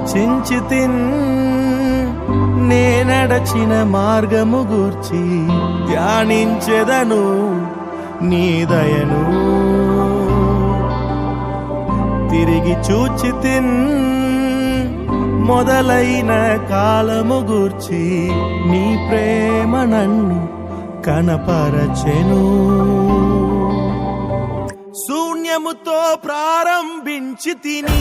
ఆలోచించి నేనడచిన మార్గము గూర్చి ధ్యానించెదను నీ దయను. తిరిగి చూచి మొదలైన కాలము గూర్చి నీ ప్రేమ నన్ను కనపరచెను. శూన్యముతో ప్రారంభించి తిని